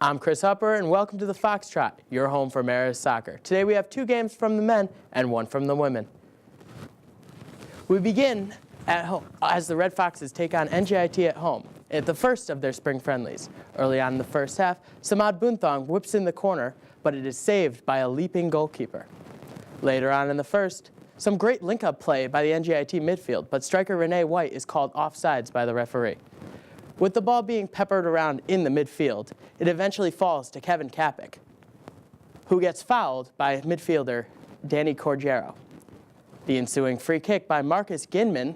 I'm Chris Hupper, and welcome to the Foxtrot, your home for Marist soccer. Today we have 2 games from the men and 1 from the women. We begin at home as the Red Foxes take on NJIT at home at the first of their spring friendlies. Early on in the first half, Samad Bunthong whips in the corner, but it is saved by a leaping goalkeeper. Later on in the first, some great link-up play by the NJIT midfield, but striker Renee White is called offsides by the referee. With the ball being peppered around in the midfield, it eventually falls to Kevin Kapik, who gets fouled by midfielder Danny Corgero. The ensuing free kick by Marcus Ginman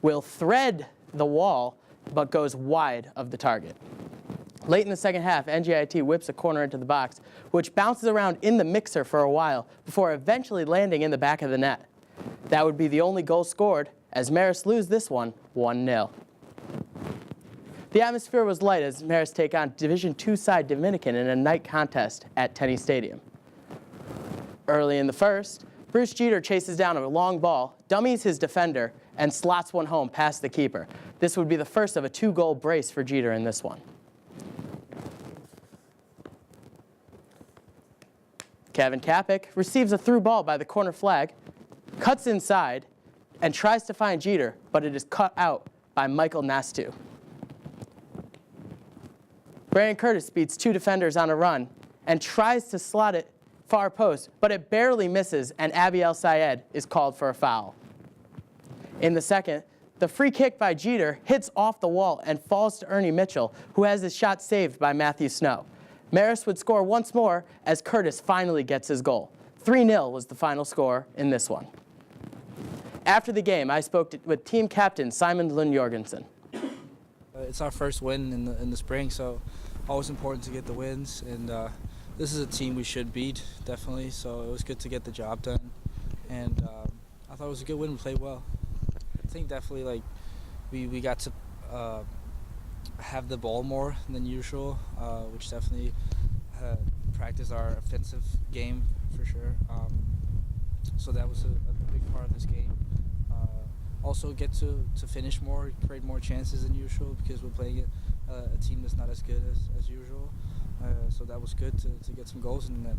will thread the wall, but goes wide of the target. Late in the second half, NJIT whips a corner into the box, which bounces around in the mixer for a while before eventually landing in the back of the net. That would be the only goal scored, as Marist lose this one 1-0. The atmosphere was light as Marist take on Division II side Dominican in a night contest at Tenney Stadium. Early in the first, Bruce Jeter chases down a long ball, dummies his defender, and slots one home past the keeper. This would be the first of a 2-goal brace for Jeter in this one. Kevin Kapik receives a through ball by the corner flag, cuts inside, and tries to find Jeter, but it is cut out by Michael Nastu. Brandon Curtis beats 2 defenders on a run and tries to slot it far post, but it barely misses, and Abiel Syed is called for a foul. In the second, the free kick by Jeter hits off the wall and falls to Ernie Mitchell, who has his shot saved by Matthew Snow. Marist would score once more as Curtis finally gets his goal. 3-0 was the final score in this one. After the game, I spoke with team captain Simon Lund Jorgensen. It's our first win in the spring, so always important to get the wins. And this is a team we should beat, definitely. So it was good to get the job done. And I thought it was a good win. We played well. I think definitely we got to have the ball more than usual, which definitely practiced our offensive game for sure. So that was a big part of this game. Also get to finish more, create more chances than usual because we're playing a team that's not as good as usual. So that was good to get some goals in the net.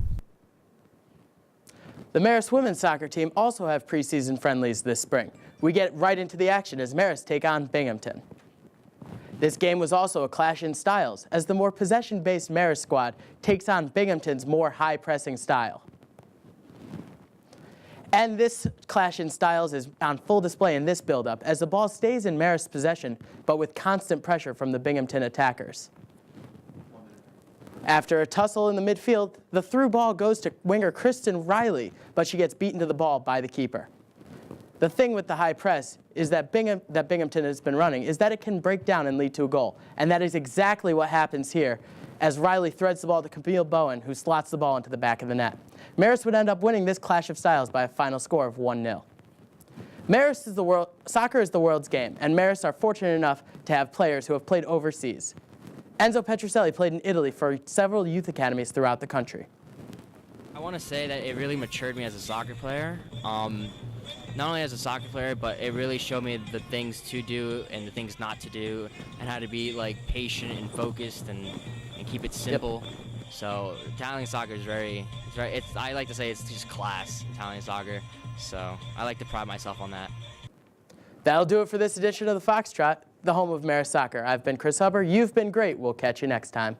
The Marist women's soccer team also have preseason friendlies this spring. We get right into the action as Marist take on Binghamton. This game was also a clash in styles as the more possession-based Marist squad takes on Binghamton's more high-pressing style. And this clash in styles is on full display in this build-up as the ball stays in Marist's possession, but with constant pressure from the Binghamton attackers. After a tussle in the midfield, the through ball goes to winger Kristen Riley, but she gets beaten to the ball by the keeper. The thing with the high press is that Binghamton has been running is that it can break down and lead to a goal. And that is exactly what happens here as Riley threads the ball to Camille Bowen, who slots the ball into the back of the net. Marist would end up winning this clash of styles by a final score of 1-0. Soccer is the world's game, and Marist are fortunate enough to have players who have played overseas. Enzo Petrucelli played in Italy for several youth academies throughout the country. I want to say that it really matured me as a soccer player. Not only as a soccer player, but it really showed me the things to do and the things not to do, and how to be patient and focused and keep it simple. Yep. So Italian soccer is I like to say it's just class, Italian soccer. So I like to pride myself on that. That'll do it for this edition of the Foxtrot, the home of Marist Soccer. I've been Chris Hupper. You've been great. We'll catch you next time.